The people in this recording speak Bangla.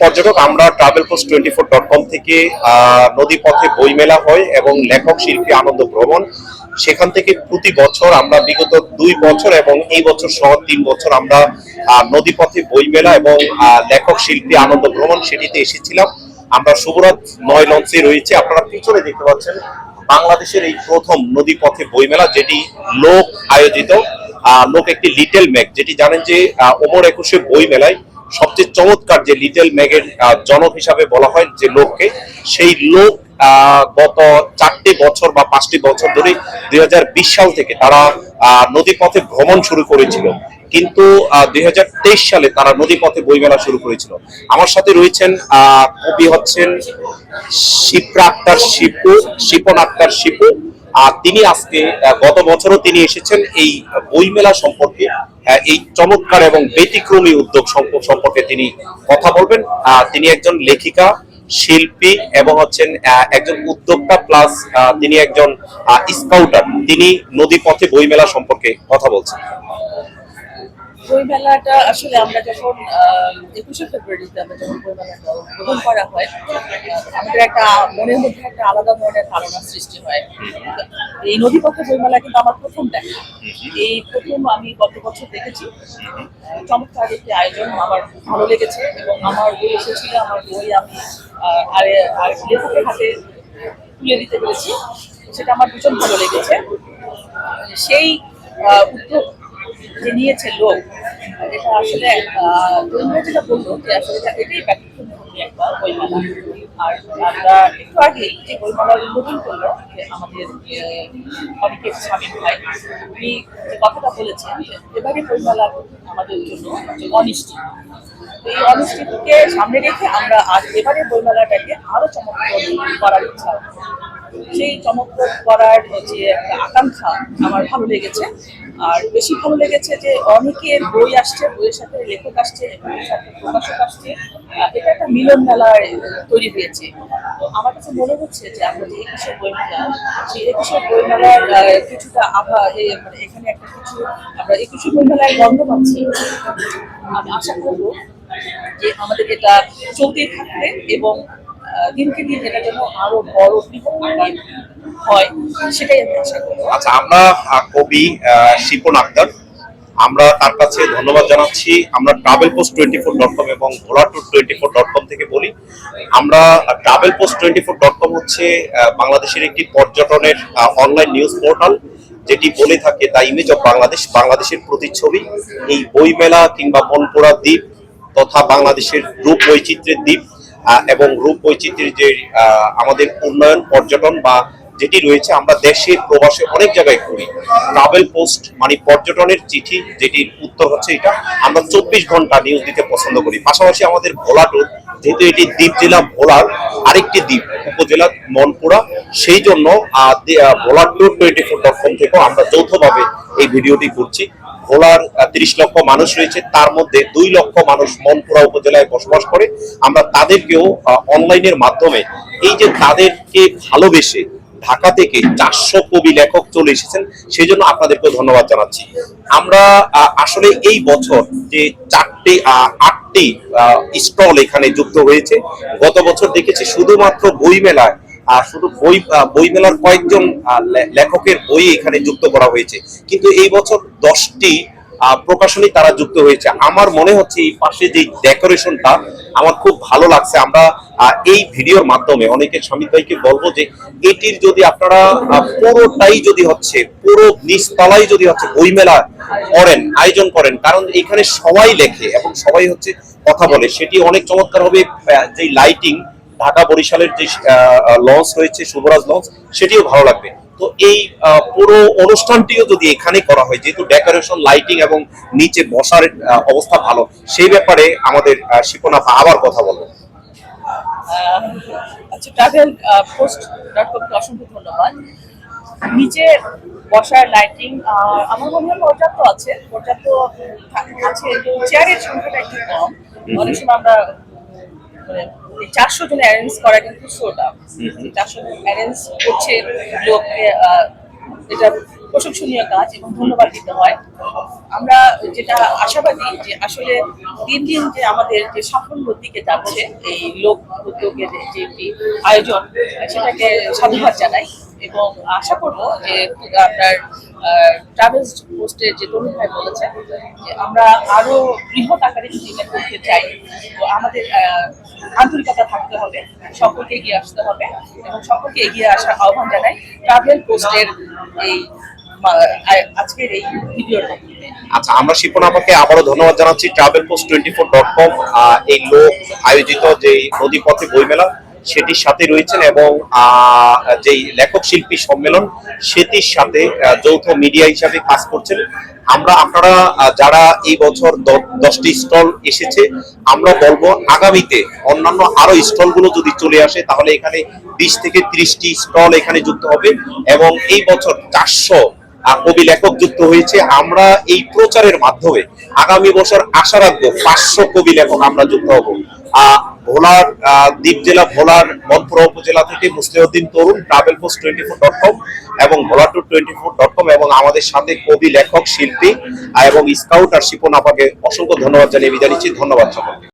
পর্যটক, আমরা travelpost24.com থেকে নদীপথে বইমেলা হয় এবং লেখক শিল্পী আনন্দ ভ্রমণ, সেখান থেকে প্রতি বছর আমরা বিগত 2 বছর এবং এই বছর সহ 3 বছর আমরা নদীপথে বইমেলা এবং লেখক শিল্পী আনন্দ ভ্রমণ সেটিতে এসেছিলাম। আমরা শুভরাত 9 লঞ্চে রয়েছে, আপনারা পিছনে দেখতে পাচ্ছেন বাংলাদেশের এই প্রথম নদীপথে বইমেলা, যেটি লোক আয়োজিত। লোক একটি লিটল ম্যাগ, যেটি জানেন যে ওমর একুশে বই মেলায় সবচেয়ে চমৎকার যে লিটল ম্যাগের জনক হিসাবে বলা হয় যে লোককে, সেই লোক গত 4টি বছর বা 5টি বছর ধরে 2020 সাল থেকে তারা নদীপথে ভ্রমণ শুরু করেছিল, কিন্তু 2023 সালে তারা নদীপথে বইমেলা শুরু করেছিল। আমার সাথে রয়েছেন কবি হচ্ছেন শিপন আক্তার শিপু। তিনি আজকে গত বছরও তিনি এসেছেন এই বইমেলা সম্পর্কে, এই চমৎকার এবং ব্যতিক্রমী উদ্যোগ সম্পর্কে তিনি কথা বলবেন। তিনি একজন লেখিকা, শিল্পী এবং হচ্ছেন একজন উদ্যোক্তা, প্লাস তিনি একজন স্কাউটার। তিনি নদীপথে বইমেলা সম্পর্কে কথা বলছেন। বইমেলাটা আসলে আমরা যখন 21শে ফেব্রুয়ারিতে আমরা যখন বইমেলাটা উদ্বোধন করা হয়, আমাদের একটা মনের মধ্যে একটা আলাদা ধরনের ধারণা সৃষ্টি হয়। এই নদীপথে বইমেলা কিন্তু আমার প্রথম দেখা, এই প্রথম আমি গত বছর দেখেছি। চমৎকার একটি আয়োজন, আমার ভালো লেগেছে এবং আমার বই এসেছিল, আমার বই আমি আর লেখকের হাতে তুলে দিতে পেরেছি, সেটা আমার ভীষণ ভালো লেগেছে। সেই উদ্যোগ যে নিয়েছে লোক, এটা আসলে যেটা বললো যে আসলে এটাই ব্যক্তিগত একটা বইমেলা। আর আমরা একটু আগেই যে বইমেলার উদ্বোধন করলো যে আমাদের অনেকে শামীম ভাই, উনি যে কথাটা বলেছেন যে এবারে বইমেলা আমাদের জন্য অনিশ্চিত। এই অনিশ্চিতকে সামনে রেখে আমরা আজ এবারে বইমেলাটাকে আরো চমৎকার করার ইচ্ছা, সেই চমৎকার করার যে একটা আকাঙ্ক্ষা আমার ভালো লেগেছে। আর বেশি ভালো লেগেছে যে অনেকের বই আসছে, বইয়ের সাথে লেখক আসছে, লেখকের সাথে প্রকাশক আসছে, এটা একটা মিলন মেলায় তৈরি হয়েছে। তো আমার কাছে মনে হচ্ছে যে আমরা যে 21শে বইমেলা, সেই 21শে বইমেলার কিছুটা মানে এখানে একটা কিছু আমরা 21শে বইমেলায় গন্ধ পাচ্ছি। আমি আশা করবো যে আমাদের এটা চলতেই থাকবে এবং দিনকে দিন এটা যেন আরো বড় বৃহৎ আকার হয়, সেটাই আমি আশা করি। আচ্ছা, আমরা কবি শিপন আক্তার, আমরা তার কাছে ধন্যবাদ জানাচ্ছি। আমরা travelpost24.com এবং volatour24.com থেকে বলি। আমরা travelpost24.com হচ্ছে বাংলাদেশের একটি পর্যটনের অনলাইন নিউজ পোর্টাল, যেটি বলে থাকে দ্য ইমেজ অফ বাংলাদেশ, বাংলাদেশের প্রতিচ্ছবি। এই বইমেলা কিংবা বনপুরা দ্বীপ তথা বাংলাদেশের রূপ বৈচিত্র্যের দ্বীপ এবং রূপ বৈচিত্র্যের যে আমাদের উন্নয়ন পর্যটন বা যেটি রয়েছে, আমরা দেশে প্রবাসে অনেক জায়গায় ঘুরি। ট্রাভেল পোস্ট মানে পর্যটনের চিঠি, যেটির উত্তর হচ্ছে এটা। আমরা 24 ঘন্টা নিউজ দিতে পছন্দ করি। পাশাপাশি আমাদের ভোলাটুর, যেহেতু এটি দ্বীপ জেলা ভোলার আরেকটি দ্বীপ উপজেলা মনপুরা, সেই জন্য volatour24.com থেকেও আমরা যৌথভাবে এই ভিডিওটি করছি। ভোলার 30 লক্ষ মানুষ রয়েছে, তার মধ্যে 2 লক্ষ মানুষ মনপুরা উপজেলায় বসবাস করে। আমরা তাদেরকেও অনলাইনের মাধ্যমে, এই যে তাদেরকে ভালোবেসে ঢাকা থেকে 400 কবি লেখক চলে এসেছেন, সেই জন্য আপনাদেরকেও ধন্যবাদ জানাচ্ছি। আমরা আসলে এই বছর যে 8টি স্টল এখানে যুক্ত হয়েছে, গত বছর দেখেছি শুধুমাত্র বই মেলায় শুধু বইমেলার কয়েকজন লেখকের বই এখানে যুক্ত করা হয়েছে, কিন্তু এই বছর 10টি প্রকাশনী তারা যুক্ত হয়েছে। আমার মনে হচ্ছে এই পাশে যে ডেকোরেশনটা আমার খুব ভালো লাগছে। আমরা এই ভিডিওর মাধ্যমে অনেকে শামিদ ভাইকে বলবো যে এটির যদি আপনারা পুরোটাই যদি হচ্ছে পুরো নিচতলায় যদি হচ্ছে বইমেলা করেন, আয়োজন করেন, কারণ এখানে সবাই লেখে এবং সবাই হচ্ছে কথা বলে, সেটি অনেক চমৎকার হবে। যে লাইটিং, ঢাকা বরিশালের যে লঞ্চ রয়েছে শুভরাজ লঞ্চ, সেটিও ভালো লাগবে। তো এই পুরো অনুষ্ঠানটিও যদি এখানে করা হয়, যেহেতু ডেকোরেশন, লাইটিং এবং নিচে বসার অবস্থা ভালো, সেই ব্যাপারে আমাদের শিপনা আবার কথা বলবো। আচ্ছা, travelpost.com কে অসংখ্য ধন্যবাদ। নিচে বসার লাইটিং আমার মনে হয় পর্যাপ্ত আছে, চেয়ারের সংখ্যাটা একটু কম। অনেক সময় আমরা মানে 400 জন অ্যারেঞ্জ করা কিন্তু শোটা 400 জন অ্যারেঞ্জ করছে লোককে এটা প্রশংসনীয় কাজ এবং ধন্যবাদ দিতে হয়। আমরা যেটা আশাবাদী যে আসলে দিন দিন যে আমাদের যে সাফল্যের দিকে যাচ্ছে এই লোক উদ্যোগের যে একটি আয়োজন, সেটাকে সাধুবাদ জানাই এবং আশা করবো যে আপনার ট্রাভেলস পোস্টের যে তরুণ ভাই বলেছেন যে আমরা আরো বৃহৎ আকারে যদি এটা করতে চাই, তো আমাদের আন্তরিকতা থাকতে হবে, সকলকে এগিয়ে আসতে হবে এবং সকলকে এগিয়ে আসার আহ্বান জানাই ট্রাভেল পোস্টের এই আজকের এই ভিডিওর মাধ্যমে। আচ্ছা, আমরা শিপন আপাকে আবারও ধন্যবাদ জানাচ্ছি। travelpost24.com এই লোক আয়োজিত যে নদীপথে বইমেলা সেটির সাথে রয়েছেন এবং যেই লেখক শিল্পী সম্মেলন সেটির সাথে যৌথ মিডিয়া হিসাবে কাজ করছেন। আপনারা যারা এই বছর 10টি স্টল এসেছে, আমরা বলবো আগামীতে অন্যান্য আরো স্টলগুলো যদি চলে আসে তাহলে এখানে 20 থেকে 30টি স্টল এখানে যুক্ত হবে এবং এই বছর 400 কবি লেখক যুক্ত হয়েছে। আমরা এই প্রচারের মাধ্যমে আগামী বছর আশা রাখবো 500 কবি লেখক আমরা যুক্ত হব। ভোলার দ্বীপ জেলা ভোলার মনপুরা উপজেলা থেকে মুসলিউদ্দিন তরুণ, travelpost24.com এবং ভোলা24.com এবং আমাদের সাথে কবি লেখক শিল্পী এবং স্কাউট আর শিপন আপাকে অসংখ্য ধন্যবাদ জানিয়ে বিদায় নিচ্ছি। ধন্যবাদ সকলকে।